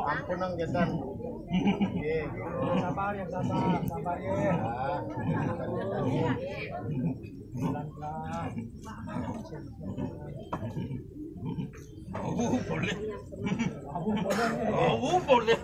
Ampun nang jajan. Sabar ya, sabar ya. Boleh. Boleh.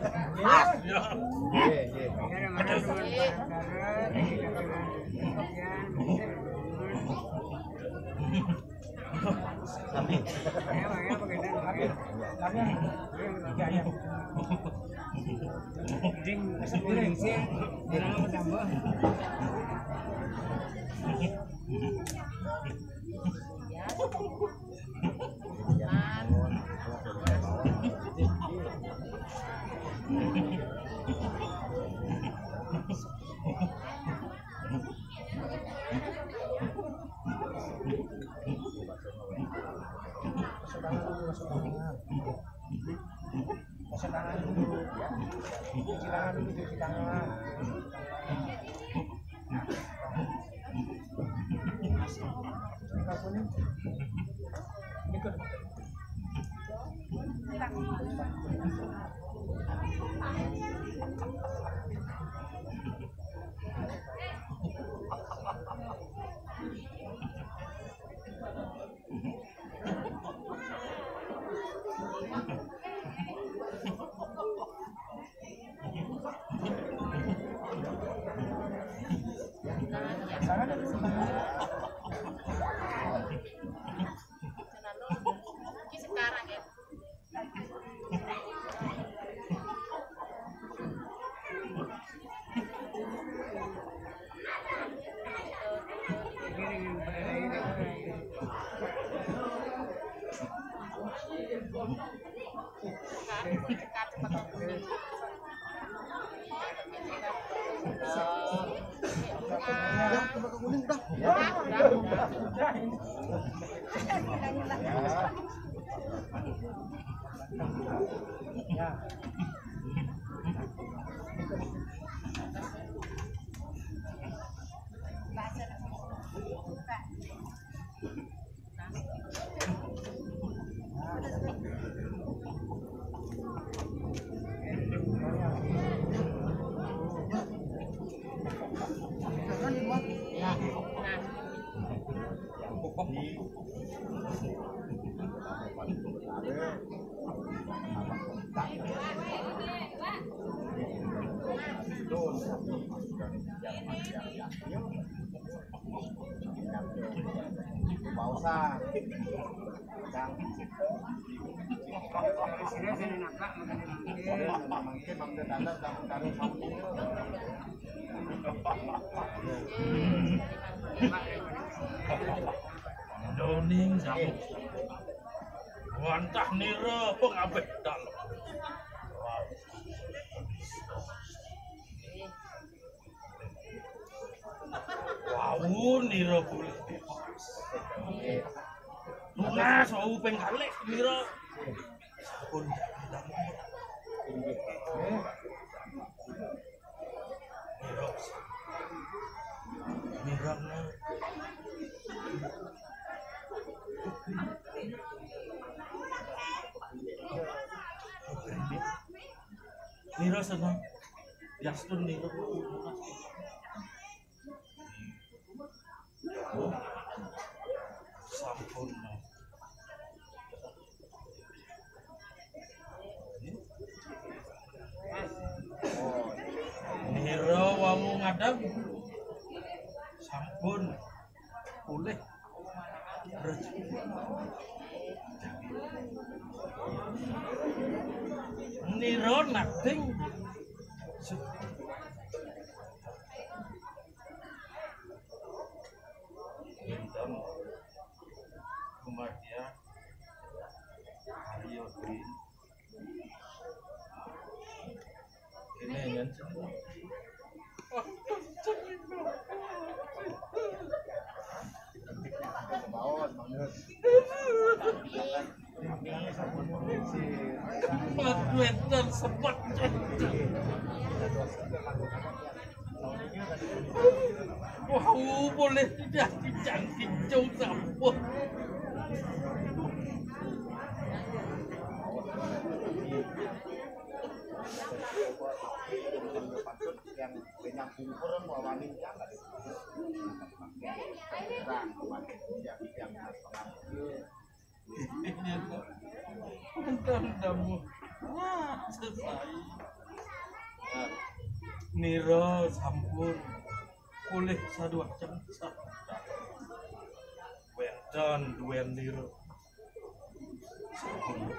Doning jamu. Wantah nira pengabeh dalem. Wow, nira boleh. Lunas wau ping kalih nira. Pun nira. Nira senang. Yastun nira. Sampun. Nira wamu ngadang. Sampun. Pulih. Nira nating Bintang Kumardia Ariodri ini yang meter sempat wow boleh tidak dicantik jauh sampun yang banyak kumpulan wawanin jangan Kamu selesai. Niro sampun kulih sadua jam Wedon duen Niro sampun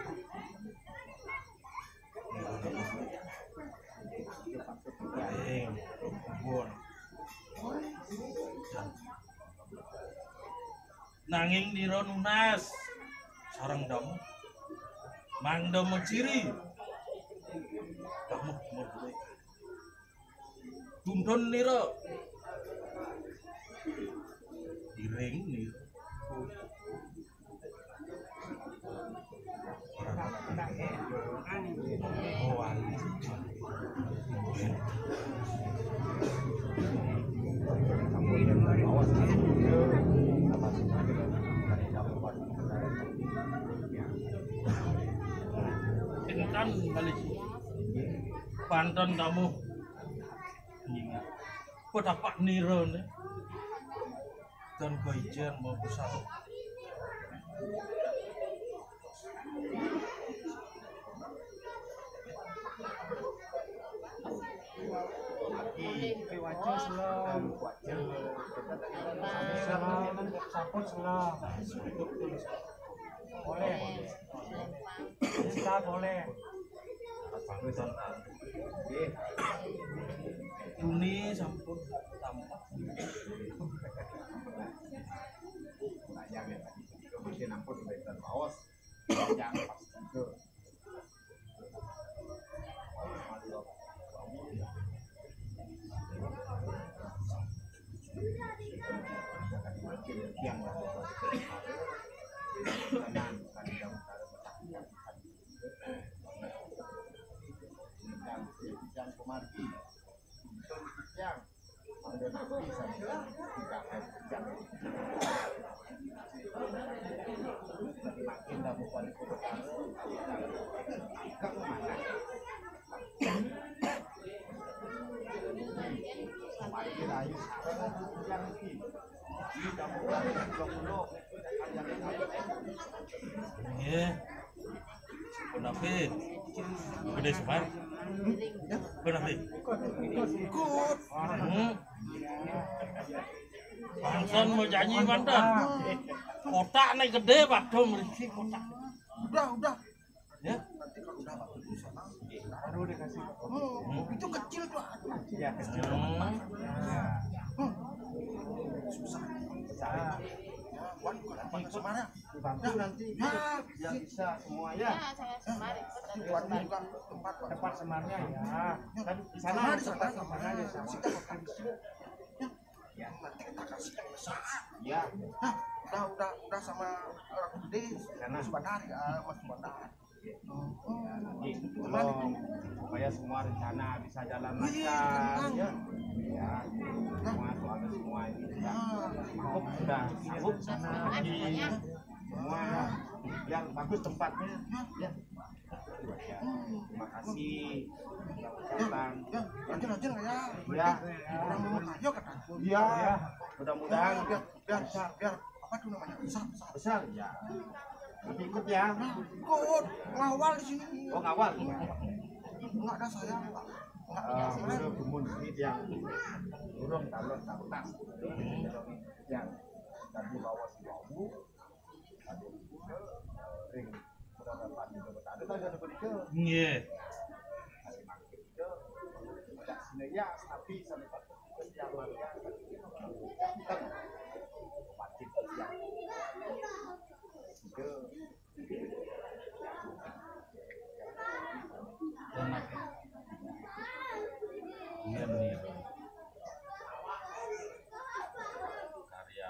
nanging Niro nunas sarang damu mangdo ciri kamu mulai tuntun Niro iring Niro Intan balik Banten kamu Pak Niro nih dan Koijen mau besar Sampun selam. Boleh. Kita boleh. Juni sampun tampak. Yang tadi juga mungkin ampun dari Laos. Yang pasti itu. Yang Kenapa? Gede semar? Kenapa? ikut. Bangsan mau janji mantan. Kotak nih gede pak dong berisi kotak. Udah. Ya? Nanti kalau udah waktu itu sama. Aduh dikasih. Itu kecil tuh. Ya kecil. Susah. Dibantu nanti yang bisa semua ya. Buatnya juga tempat semarnya ya. Kan di sana semarnya ya. Kita makan di sini. Ya nanti kita kasih yang besar. Ya. Udah sama orang gede. Mas Bandar ya, Mas Bandar. Tolong supaya semua rencana bisa jalan lancar ya. Ya, semua ini sudah sanggup sana semua yang bagus tempatnya ya. Terima kasih datang rajin ya orang mau kayo kata ya mudah-mudahan biar apa tuh namanya besar ya. Nanti ikut ya. Ikut ngawal di sini. Oh ngawal. Enggak ada saya. Enggak gumun ini yang burung talon tas. Yang tadi bawa si bambu. Ring berapa di ada tadi ada berikut. Iya. Tidak sebenarnya tapi sampai jalannya kita wajib yang Iya nih. Karya.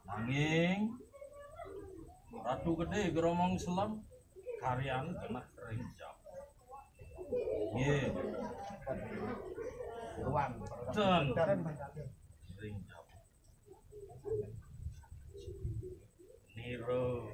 Nanging Ratu Gede Geromong Selam karyan kena rinjam. Iya. ruang Dan rinjam. Niro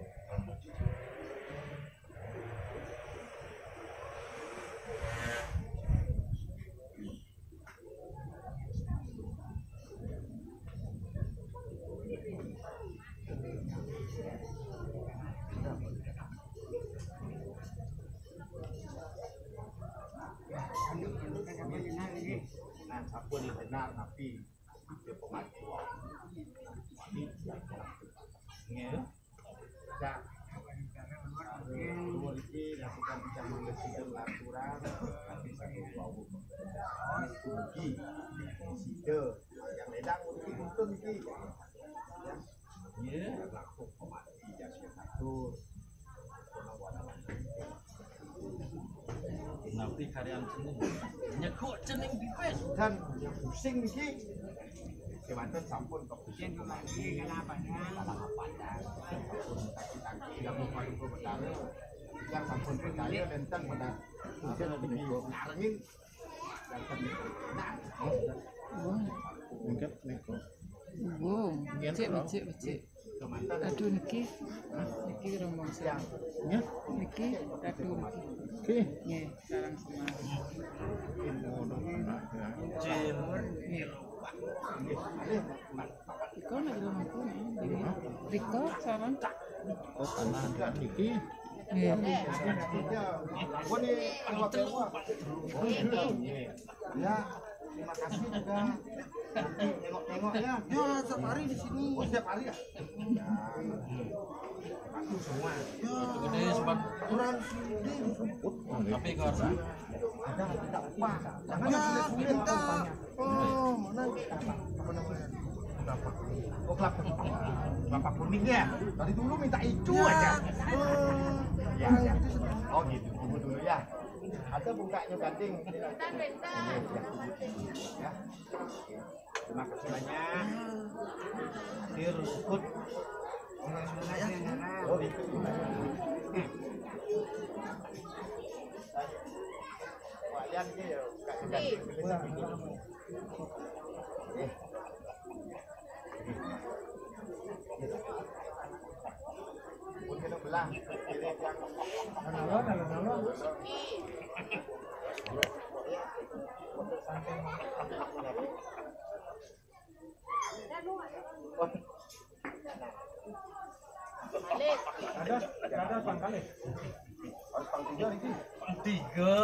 yang cening. Nyekuk cening pipis. Dan yang pusing iki kewanten sampun kepusing kemari kenapa ya? Salah apa ya? Sampun kaki-kaki yang lupa-lupa betare. Yang sampun percaya tentang pada ngarengin dan nah, Mungkin neko. Becik. Aduh niki rombong siang. Ya. Niki aduh niki. Oke. Nggih, sarang semar. Cil. Nggih. Riko nek rumahku nih. Riko sarang. Oh, karena niki. Nggih. Gua nih keluar. Ya, terima kasih juga. Nanti tengok-tengok ya. Ya, setiap hari di sini. Oh, setiap hari ya? Ya. Aku semua. Ya. Gede sempat. Kurang sini. Tapi karena Ada tidak apa. Jangan yang sulit-sulit minta. Oh, mana? Apa namanya? Kelapa. Oh, kelapa kuning ya. Tadi dulu minta itu aja. Ya. Oh gitu. Tunggu dulu ya. Ada bunganya gading. Ya. Terima kasih banyak. Hadir ikut. Oh itu. Kalian ini ya kasih gading. Mungkin belah. Ada pangkal. Harus pangkal ini. tiga.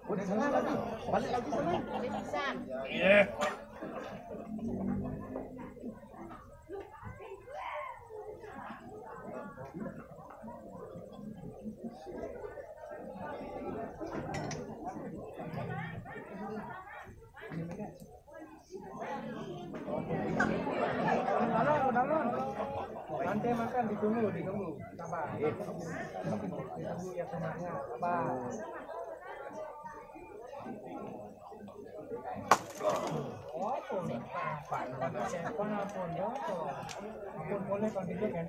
Udah sana lagi, balik lagi sana. Iya. Nanti makan ditunggu, sabar. Ditunggu yang tengahnya, sabar. Oh, pun boleh kalau gitu kan.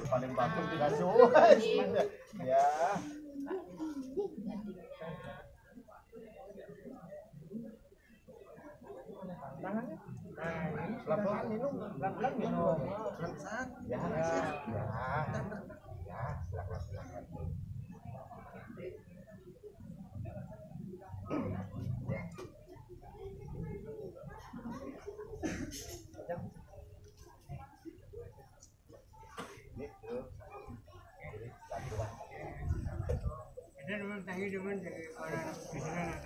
Paling bagus tidak suas. Ya. Tangannya. Pelan-pelan minum, Pelan-pelan minum. Ya. Ya, silakan. Ada teman tadi teman dari orang di sana.